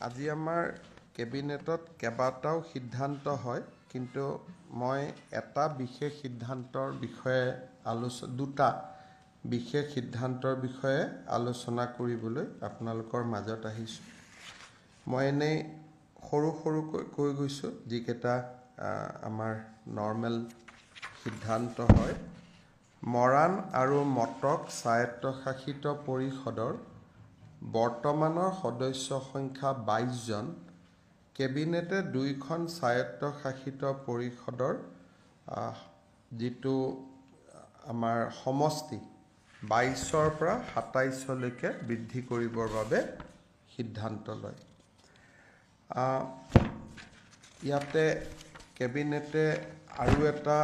আজি আমাৰ কেবিনেটত কেইবাটাও সিদ্ধান্ত হয়, কিন্তু মই এটা বিশেষ সিদ্ধান্তৰ বিষয়ে দুটা বিশেষ সিদ্ধান্তৰ বিষয়ে আলোচনা কৰিবলৈ আপোনালোকৰ মাজত আহিছোঁ। মই এনেই সৰুকৈ কৈ গৈছোঁ যিকেইটা আমাৰ নৰ্মেল সিদ্ধান্ত হয়। মৰাণ আৰু মটক স্বায়ত্তশাসিত পৰিষদৰ বৰ্তমানৰ সদস্য সংখ্যা 22 জন। কেবিনেটে দুইখন স্বায়ত্তশাসিত পৰিষদৰ যিটো আমাৰ সমষ্টি 22ৰ পৰা 27লৈকে বৃদ্ধি কৰিবৰ বাবে সিদ্ধান্ত লয়। ইয়াতে কেবিনেটে আৰু এটা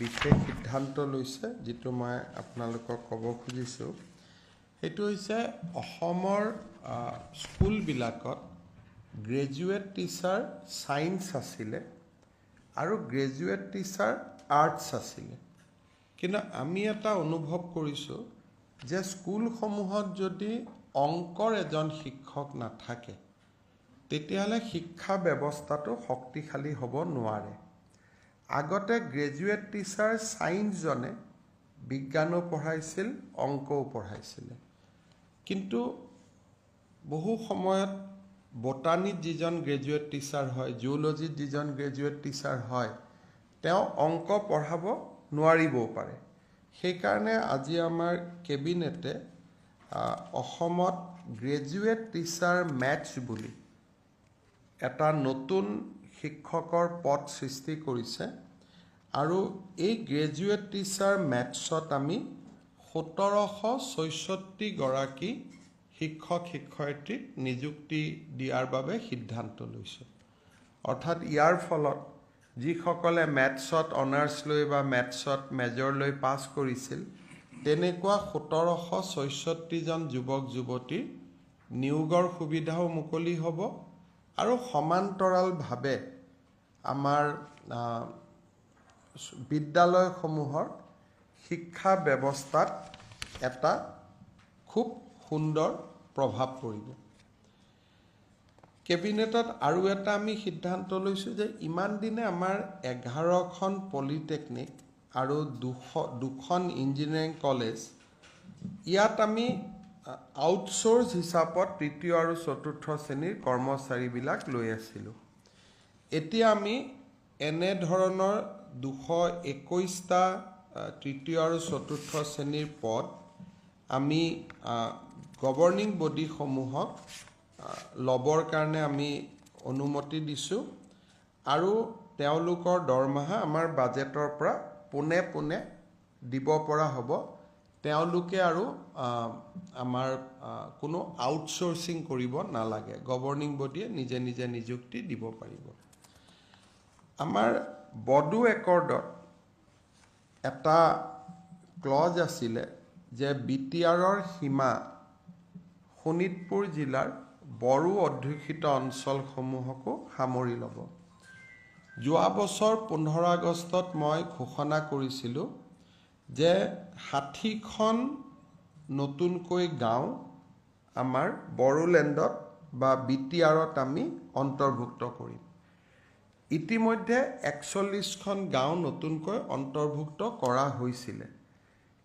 বিশেষ সিদ্ধান্ত লৈছে, যিটো মই আপোনালোকক ক'ব খুজিছোঁ। সেইটো হৈছে অসমৰ স্কুলবিলাকত গ্ৰেজুৱেট টিচাৰ ছায়েন্স আছিলে আৰু গ্ৰেজুৱেট টিচাৰ আৰ্টছ আছিলে। কিন্তু আমি এটা অনুভৱ কৰিছোঁ যে স্কুলসমূহত যদি অংকৰ এজন শিক্ষক নাথাকে, তেতিয়াহ'লে শিক্ষা ব্যৱস্থাটো শক্তিশালী হ'ব নোৱাৰে। আগতে গ্ৰেজুৱেট টিচাৰ ছায়েন্সজনে বিজ্ঞানো পঢ়াইছিল, অংকও পঢ়াইছিলে। কিন্তু বহু সময়ত বটানীত যিজন গ্ৰেজুৱেট টিচাৰ হয়, জুলজিত যিজন গ্ৰেজুৱেট টিচাৰ হয়, তেওঁ অংক পঢ়াব নোৱাৰিবও পাৰে। সেইকাৰণে আজি আমাৰ কেবিনেটে অসমত গ্ৰেজুৱেট টিচাৰ মেথছ বুলি এটা নতুন শিক্ষকৰ পদ সৃষ্টি কৰিছে। আৰু এই গ্ৰেজুৱেট টিচাৰ মেথছত আমি 1764 গৰাকী শিক্ষক শিক্ষয়িত্ৰীক নিযুক্তি দিয়াৰ বাবে সিদ্ধান্ত লৈছোঁ। অৰ্থাৎ ইয়াৰ ফলত যিসকলে মেথছত অনাৰ্ছ লৈ বা মেথছত মেজৰ লৈ পাছ কৰিছিল, তেনেকুৱা 1764 জন যুৱক যুৱতীৰ নিয়োগৰ সুবিধাও মুকলি হ'ব আৰু সমান্তৰালভাৱে আমাৰ বিদ্যালয়সমূহৰ শিক্ষা ব্যৱস্থাত এটা খুব সুন্দৰ প্ৰভাৱ পৰিব। কেবিনেটত আৰু এটা আমি সিদ্ধান্ত লৈছোঁ যে ইমান দিনে আমাৰ 11খন পলিটেকনিক আৰু দুখন ইঞ্জিনিয়াৰিং কলেজ, ইয়াত আমি আউটচোৰ্চ হিচাপত তৃতীয় আৰু চতুৰ্থ শ্ৰেণীৰ কৰ্মচাৰীবিলাক লৈ আছিলোঁ। এতিয়া আমি এনেধৰণৰ 221টা তৃতীয় আৰু চতুৰ্থ শ্ৰেণীৰ পদ আমি গভৰ্ণিং বডিসমূহক ল'বৰ কাৰণে আমি অনুমতি দিছোঁ আৰু তেওঁলোকৰ দৰমহা আমাৰ বাজেটৰ পৰা পোনে দিব পৰা হ'ব। তেওঁলোকে আৰু আমাৰ কোনো আউটচোৰ্চিং কৰিব নালাগে, গভৰ্ণিং বডিয়ে নিজে নিজে নিযুক্তি দিব পাৰিব। আমাৰ বডো একৰ্ডত এটা ক্লজ আছিলে যে BTRৰ সীমা শোণিতপুৰ জিলাৰ বড়ো অধ্যুষিত অঞ্চলসমূহকো সামৰি ল'ব। যোৱা বছৰ 15 আগষ্টত মই ঘোষণা কৰিছিলোঁ যে 60খন নতুনকৈ গাঁও আমাৰ বড়োলেণ্ডত বা BTRত আমি অন্তৰ্ভুক্ত কৰিম। ইতিমধ্যে 41খন গাঁও নতুনকৈ অন্তৰ্ভুক্ত কৰা হৈছিলে,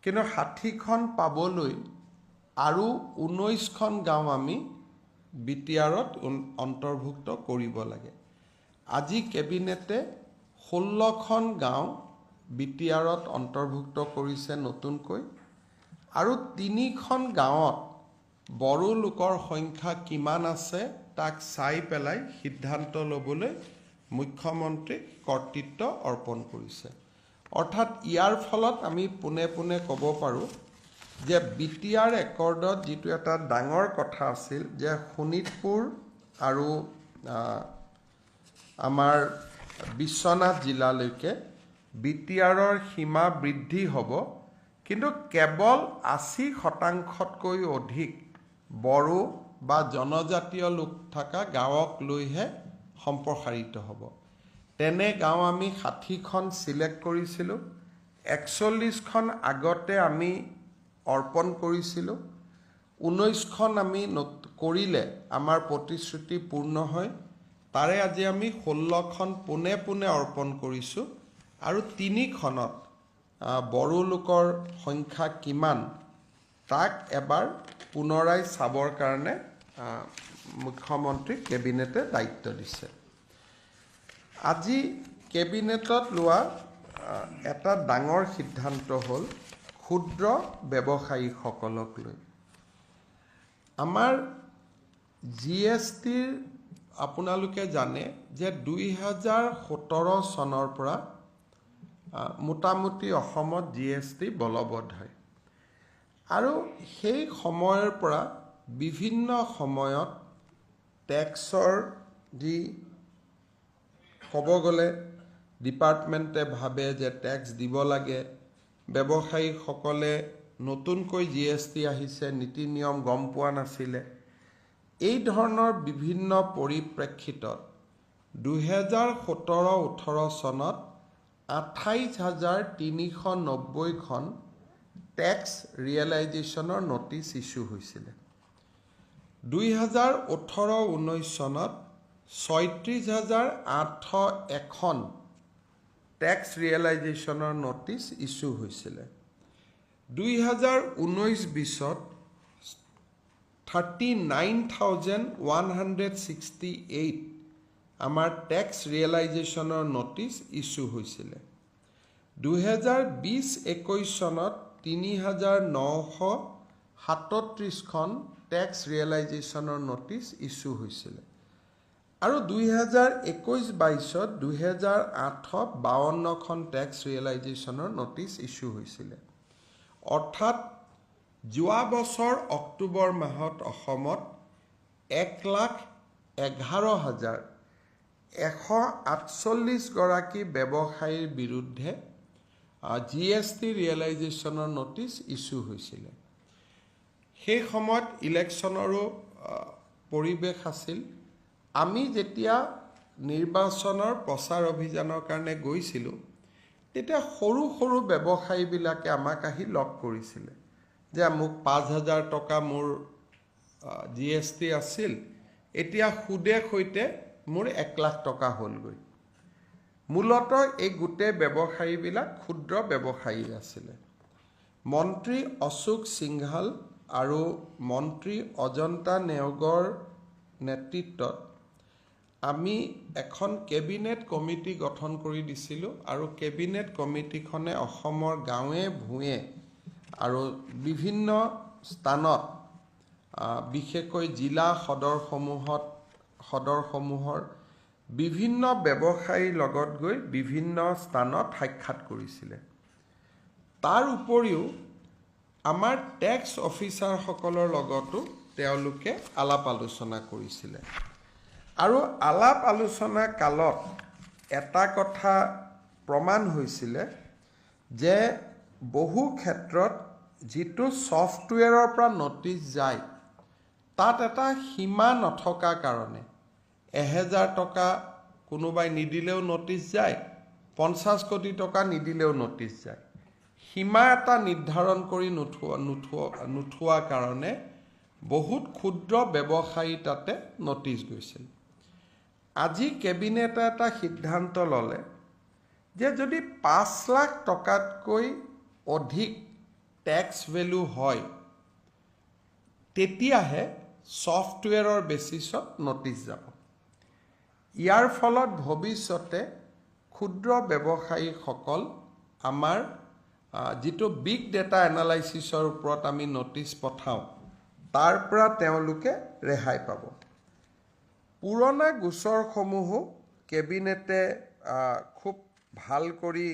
কিন্তু 60খন পাবলৈ আৰু 19খন গাঁও আমি BTRত অন্তৰ্ভুক্ত কৰিব লাগে। আজি কেবিনেটে 16খন গাঁও BTRত অন্তৰ্ভুক্ত কৰিছে নতুনকৈ, আৰু 3খন গাঁৱত বড়ো লোকৰ সংখ্যা কিমান আছে তাক চাই পেলাই সিদ্ধান্ত ল'বলৈ মুখ্যমন্ত্ৰীক কৰ্তৃত্ব অৰ্পণ কৰিছে। অৰ্থাৎ ইয়াৰ ফলত আমি পোনে ক'ব পাৰোঁ যে BTR একৰ্ডত যিটো এটা ডাঙৰ কথা আছিল যে শোণিতপুৰ আৰু আমাৰ বিশ্বনাথ জিলালৈকে BTRৰ সীমা বৃদ্ধি হ'ব, কিন্তু কেৱল 80শতাংশতকৈ অধিক বড়ো বা জনজাতীয় লোক থকা গাঁৱক লৈহে সম্প্ৰসাৰিত হ'ব। তেনে গাঁও আমি 60খন চিলেক্ট কৰিছিলোঁ। 41খন আগতে আমি অৰ্পণ কৰিছিলোঁ 19খন আমি কৰিলে আমাৰ প্ৰতিশ্ৰুতি পূৰ্ণ হয়। তাৰে আজি আমি 16খন পোনে পোনে অৰ্পণ কৰিছোঁ আৰু 3খনত বড়ো লোকৰ সংখ্যা কিমান তাক এবাৰ পুনৰাই চাবৰ কাৰণে মুখ্যমন্ত্ৰী কেবিনেটে দায়িত্ব দিছে। আজি কেবিনেটত লোৱা এটা ডাঙৰ সিদ্ধান্ত হ'ল ক্ষুদ্ৰ ব্যৱসায়ীসকলক লৈ। আমাৰ GSTৰ আপোনালোকে জানে যে 2017 চনৰ পৰা মোটামুটি অসমত GST বলবৎ হয় আৰু সেই সময়ৰ পৰা বিভিন্ন সময়ত টেক্সৰ যি ক'ব গ'লে ডিপাৰ্টমেণ্টে ভাবে যে টেক্স দিব লাগে, ব্যৱসায়ীসকলে নতুনকৈ GST আহিছে, নীতি নিয়ম গম পোৱা নাছিলে। এই ধৰণৰ বিভিন্ন পৰিপ্ৰেক্ষিতত 2017-18 চনত 28,390খন টেক্স ৰিয়েলাইজেশ্যনৰ নটিচ ইছ্যু হৈছিলে। 2018-19 চনত 36,801খন টেক্স ৰিয়েলাইজেশ্যনৰ নটিচ ইছ্যু হৈছিলে। 2019-20ত 39,168 আমাৰ টেক্স ৰিয়েলাইজেশ্যনৰ নটিচ ইছ্যু হৈছিলে। 2020-21 চনত 3,937খন টেক্স ৰিয়েলাইজেশ্যনৰ নটিচ ইছ্যু হৈছিলে আৰু 2021-22ত 2,852খন টেক্স ৰিয়েলাইজেশ্যনৰ নটিচ ইছ্যু হৈছিলে। অৰ্থাৎ যোৱা বছৰ অক্টোবৰ মাহত অসমত 1,11,148 গৰাকী ব্যৱসায়ীৰ বিৰুদ্ধে GST ৰিয়েলাইজেশ্যনৰ নটিচ ইছ্যু হৈছিলে। সেই সময়ত ইলেকশ্যনৰো পৰিৱেশ আছিল। আমি যেতিয়া নিৰ্বাচনৰ প্ৰচাৰ অভিযানৰ কাৰণে গৈছিলোঁ তেতিয়া সৰু সৰু ব্যৱসায়ীবিলাকে আমাক আহি লগ কৰিছিলে যে মোক 5,000 টকা মোৰ GST আছিল, এতিয়া সুদে সৈতে মোৰ 1,00,000 টকা হ'লগৈ। মূলতঃ এই গোটেই ব্যৱসায়ীবিলাক ক্ষুদ্ৰ ব্যৱসায়ী আছিলে। মন্ত্ৰী অশোক সিংঘাল আৰু মন্ত্ৰী অজন্তা নেওগৰ নেতৃত্বত আমি এখন কেবিনেট কমিটি গঠন কৰি দিছিলোঁ আৰু কেবিনেট কমিটিখনে অসমৰ গাঁৱে ভূঞে আৰু বিভিন্ন স্থানত বিশেষকৈ জিলা সদৰসমূহৰ বিভিন্ন ব্যৱসায়ীৰ লগত গৈ বিভিন্ন স্থানত সাক্ষাৎ কৰিছিলে। তাৰ উপৰিও আমাৰ টেক্স অফিচাৰসকলৰ লগতো তেওঁলোকে আলাপ আলোচনা কৰিছিলে আৰু আলাপ আলোচনা কালত এটা কথা প্ৰমাণ হৈছিলে যে বহু ক্ষেত্ৰত যিটো ছফ্টৱেৰৰ পৰা নটিচ যায় তাত এটা সীমা নথকা কাৰণে 1,000 টকা কোনোবাই নিদিলেও নটিচ যায়, 50 কোটি টকা নিদিলেও নটিচ যায়। সীমা এটা নিৰ্ধাৰণ কৰি নোথোৱা কাৰণে বহুত ক্ষুদ্ৰ ব্যৱসায়ী তাতে নটিচ গৈছিল। আজি কেবিনেটে এটা সিদ্ধান্ত ল'লে যে যদি 5 লাখ টকাতকৈ অধিক টেক্স ভেলু হয় তেতিয়াহে ছফ্টৱেৰৰ বেচিছত নটিচ যাব। ইয়াৰ ফলত ভৱিষ্যতে ক্ষুদ্ৰ ব্যৱসায়ীসকল আমাৰ যিটো বিগ ডেটা এনালাইচিছৰ ওপৰত আমি নটিচ পঠাওঁ তাৰ পৰা তেওঁলোকে ৰেহাই পাব। পুৰণা গোচৰসমূহো কেবিনেটে খুব ভাল কৰি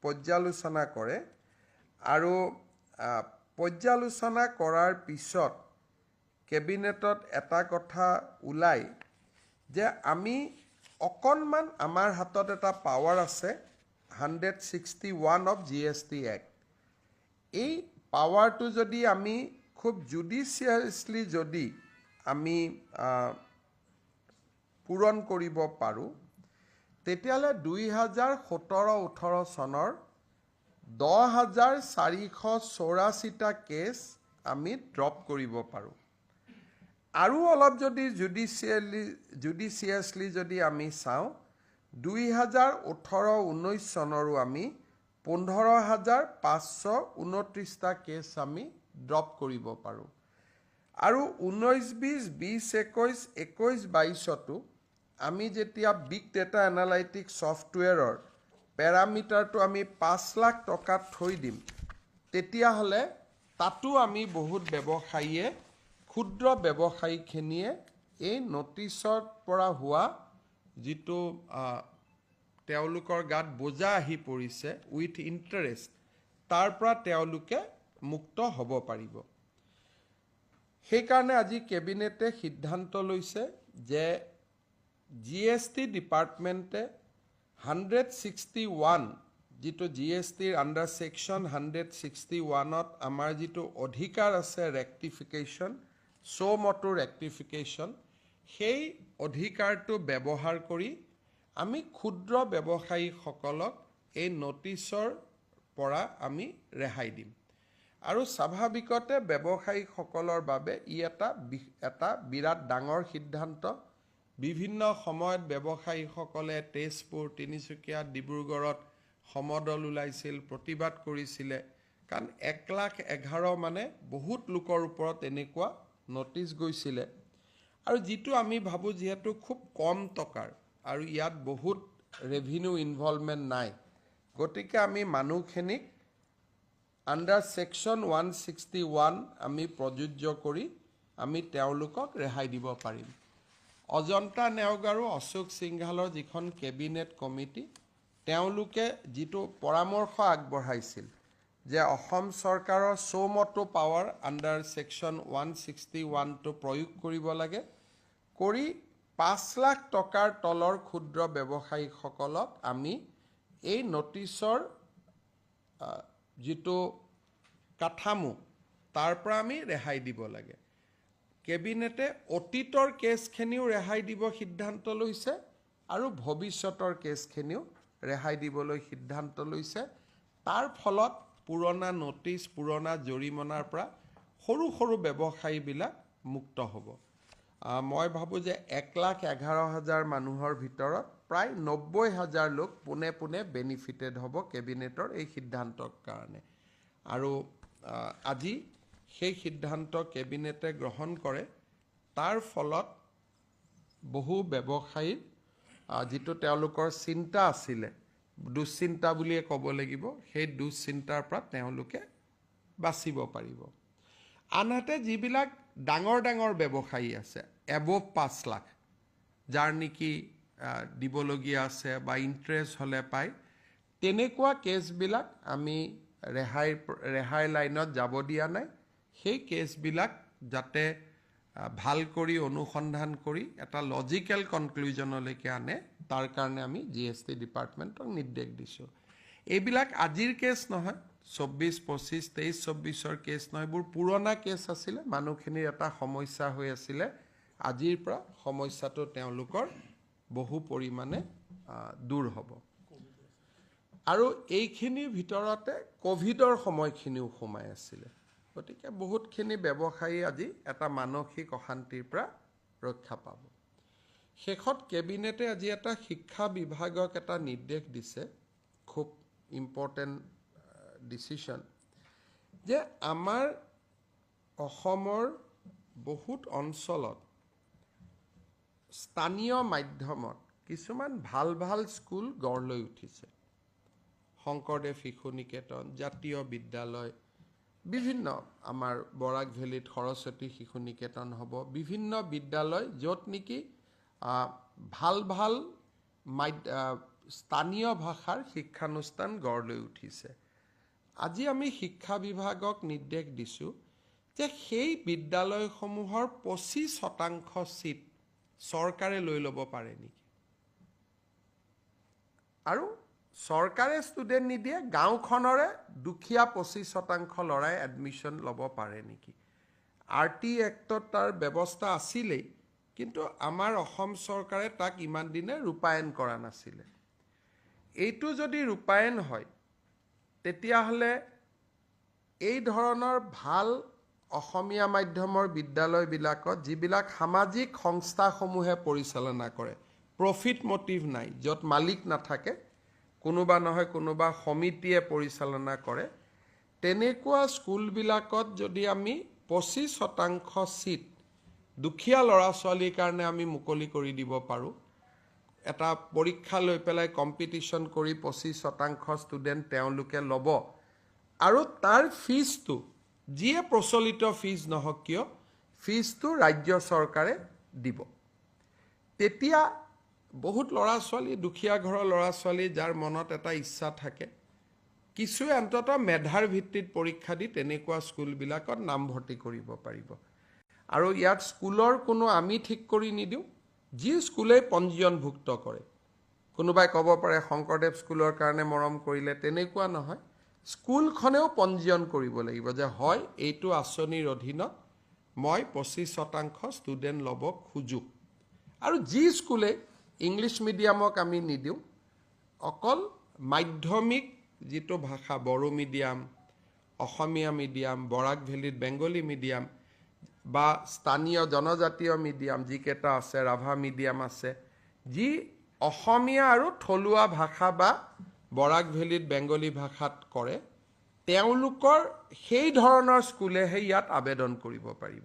পৰ্যালোচনা কৰে আৰু পৰ্যালোচনা কৰাৰ পিছত কেবিনেটত এটা কথা ওলায় যে আমি অকণমান আমাৰ হাতত এটা পাৱাৰ আছে 161 অফ GST Act। এই পাৱাৰটো যদি আমি খুব জুডিচিয়াছলি যদি আমি পূৰণ কৰিব পাৰোঁ তেতিয়াহ'লে 2017-18 চনৰ 10,484টা কেছ আমি ড্ৰপ কৰিব পাৰোঁ আৰু অলপ যদি জুডিচিয়াছলি যদি আমি চাওঁ 2018-19 চনৰো আমি 15,529টা কেছ আমি ড্ৰপ কৰিব পাৰোঁ আৰু 19-20, 20-21, 21-22তো আমি যেতিয়া বিগ ডেটা এনালাইটিক্স ছফ্টৱেৰৰ পেৰামিটাৰটো আমি 5 লাখ টকাত থৈ দিম তেতিয়াহ'লে তাতো আমি বহুত ব্যৱসায়ীয়ে ক্ষুদ্ৰ ব্যৱসায়ীখিনিয়ে এই নটিছৰ পৰা হোৱা যিটো তেওঁলোকৰ গাত বোজা আহি পৰিছে উইথ ইণ্টাৰেষ্ট তাৰ পৰা তেওঁলোকে মুক্ত হ'ব পাৰিব সেইকাৰণে আজি কেবিনেটে সিদ্ধান্ত লৈছে যে GST ডিপাৰ্টমেণ্টে 161 যিটো GSTৰ আণ্ডাৰ ছেকশ্যন 161ত আমাৰ যিটো অধিকাৰ আছে ৰেক্টিফিকেশ্যন মটো ৰেক্টিফিকেশ্যন সেই অধিকাৰটো ব্যৱহাৰ কৰি আমি ক্ষুদ্ৰ ব্যৱসায়ীসকলক এই নটিছৰ পৰা আমি ৰেহাই দিম আৰু স্বাভাৱিকতে ব্যৱসায়ীসকলৰ বাবে ই এটা বিৰাট ডাঙৰ সিদ্ধান্ত বিভিন্ন সময়ত ব্যৱসায়ীসকলে তেজপুৰ তিনিচুকীয়া ডিব্ৰুগড়ত সমদল ওলাইছিল প্ৰতিবাদ কৰিছিলে কাৰণ 1,11,000 মানে বহুত লোকৰ ওপৰত এনেকুৱা নটিছ গৈছিলে আৰু যিটো আমি ভাবোঁ যিহেতু খুব কম টকাৰ আৰু ইয়াত বহুত ৰেভিনিউ ইনভলভমেণ্ট নাই গতিকে আমি মানুহখিনিক আণ্ডাৰ ছেকশ্যন 161 আমি প্ৰযোজ্য কৰি আমি তেওঁলোকক ৰেহাই দিব পাৰিম অজন্তা নেওগ আৰু অশোক সিংঘালৰ যিখন কেবিনেট কমিটি তেওঁলোকে যিটো পৰামৰ্শ আগবঢ়াইছিল যে অসম চৰকাৰৰ মটো পাৱাৰ আণ্ডাৰ ছেকশ্যন 161টো প্ৰয়োগ কৰিব লাগে কৰি 5 লাখ টকাৰ তলৰ ক্ষুদ্ৰ ব্যৱসায়ীসকলক আমি এই নটিছৰ যিটো কাঠামো তাৰ পৰা আমি ৰেহাই দিব লাগে কেবিনেটে অতীতৰ কেছখিনিও ৰেহাই দিব সিদ্ধান্ত লৈছে আৰু ভৱিষ্যতৰ কেছখিনিও ৰেহাই দিবলৈ সিদ্ধান্ত লৈছে তাৰ ফলত পুৰণা নটিছ পুৰণা জৰিমনাৰ পৰা সৰু সৰু ব্যৱসায়ীবিলাক মুক্ত হ'ব মই ভাবোঁ যে 1,11,000 মানুহৰ ভিতৰত প্ৰায় 90,000 লোক পোনে বেনিফিটেড হ'ব কেবিনেটৰ এই সিদ্ধান্তৰ কাৰণে আৰু আজি সেই সিদ্ধান্ত কেবিনেটে গ্ৰহণ কৰে তাৰ ফলত বহু ব্যৱসায়ীৰ যিটো তেওঁলোকৰ চিন্তা আছিলে দুশ্চিন্তা বুলিয়ে ক'ব লাগিব সেই দুশ্চিন্তাৰ পৰা তেওঁলোকে বাচিব পাৰিব আনহাতে যিবিলাক ডাঙৰ ব্যৱসায়ী আছে এবভ 5 লাখ যাৰ নেকি দিবলগীয়া আছে বা ইণ্টাৰেষ্ট হ'লে পায় তেনেকুৱা কেছবিলাক আমি ৰেহাই লাইনত যাব দিয়া নাই সেই কেছবিলাক যাতে ভাল কৰি অনুসন্ধান কৰি এটা লজিকেল কনক্লুজনলৈকে আনে তাৰ কাৰণে আমি GST ডিপাৰ্টমেণ্টক নিৰ্দেশ দিছোঁ এইবিলাক আজিৰ কেছ নহয় 24-25 23-24ৰ কেছ নহয় এইবোৰ পুৰণা কেছ আছিলে মানুহখিনিৰ এটা সমস্যা হৈ আছিলে আজিৰ পৰা সমস্যাটো তেওঁলোকৰ বহু পৰিমাণে দূৰ হ'ব আৰু এইখিনিৰ ভিতৰতে কোভিডৰ সময়খিনিও সোমাই আছিলে গতিকে বহুতখিনি ব্যৱসায়ী আজি এটা মানসিক অশান্তিৰ পৰা ৰক্ষা পাব শেষত কেবিনেটে আজি এটা শিক্ষা বিভাগক এটা নিৰ্দেশ দিছে খুব ইম্পৰ্টেণ্ট ডিচিশ্যন যে আমাৰ অসমৰ বহুত অঞ্চলত স্থানীয় মাধ্যমত কিছুমান ভাল স্কুল গঢ় লৈ উঠিছে শংকৰদেৱ শিশু নিকেতন জাতীয় বিদ্যালয় বিভিন্ন আমাৰ বৰাক ভেলীত সৰস্বতী শিশু নিকেতন হ'ব বিভিন্ন বিদ্যালয় য'ত নেকি ভাল স্থানীয় ভাষাৰ শিক্ষানুষ্ঠান গঢ় লৈ উঠিছে আজি আমি শিক্ষা বিভাগক নিৰ্দেশ দিছোঁ যে সেই বিদ্যালয়সমূহৰ 25% সিট চৰকাৰে লৈ ল'ব পাৰে নেকি আৰু চৰকাৰে ষ্টুডেণ্ট নিদিয়ে গাঁওখনৰে দুখীয়া 25% ল'ৰাই এডমিশ্যন ল'ব পাৰে নেকি RT এক্টত তাৰ ব্যৱস্থা আছিলেই কিন্তু আমাৰ অসম চৰকাৰে তাক ইমান দিনে ৰূপায়ণ কৰা নাছিলে এইটো যদি ৰূপায়ণ হয় তেতিয়াহ'লে এই ধৰণৰ ভাল অসমীয়া মাধ্যমৰ বিদ্যালয়বিলাকত যিবিলাক সামাজিক সংস্থাসমূহে পৰিচালনা কৰে, প্ৰফিট মটিভ নাই, য'ত মালিক নাথাকে, কোনোবা নহয় কোনোবা সমিতিয়ে পৰিচালনা কৰে, তেনেকুৱা স্কুলবিলাকত যদি আমি 25% চিট দুখীয়া ল'ৰা ছোৱালীৰ কাৰণে আমি মুকলি কৰি দিব পাৰোঁ, এটা পৰীক্ষা লৈ পেলাই কম্পিটিশ্যন কৰি 25% ষ্টুডেণ্ট তেওঁলোকে ল'ব, আৰু তাৰ ফিজটো যিয়ে প্ৰচলিত ফিজ নহওক কিয় ফিজটো ৰাজ্য চৰকাৰে দিব। তেতিয়া বহুত ল'ৰা ছোৱালী, দুখীয়া ঘৰৰ ল'ৰা ছোৱালী যাৰ মনত এটা ইচ্ছা থাকে, কিছুৱে অন্ততঃ মেধাৰ ভিত্তিত পৰীক্ষা দি তেনেকুৱা স্কুলবিলাকত নামভৰ্তি কৰিব পাৰিব। আৰু ইয়াত স্কুলৰ কোনো আমি ঠিক কৰি নিদিওঁ, যি স্কুলেই পঞ্জীয়নভুক্ত কৰে। কোনোবাই ক'ব পাৰে শংকৰদেৱ স্কুলৰ কাৰণে মৰম কৰিলে, তেনেকুৱা নহয়। স্কুলখনেও পঞ্জীয়ন কৰিব লাগিব যে হয় এইটো আঁচনিৰ অধীনত মই 25% ষ্টুডেণ্ট ল'ব খোজোঁ। আৰু যি স্কুলে ইংলিছ মিডিয়ামক আমি নিদিওঁ, অকল মাধ্যমিক যিটো ভাষা, বড়ো মিডিয়াম, অসমীয়া মিডিয়াম, বৰাক ভেলীত বেংগলী মিডিয়াম বা স্থানীয় জনজাতীয় মিডিয়াম যিকেইটা আছে, ৰাভা মিডিয়াম আছে, যি অসমীয়া আৰু থলুৱা ভাষা বা বৰাক ভেলীত বেংগলী ভাষাত কৰে, তেওঁলোকৰ সেই ধৰণৰ স্কুলেহে ইয়াত আবেদন কৰিব পাৰিব।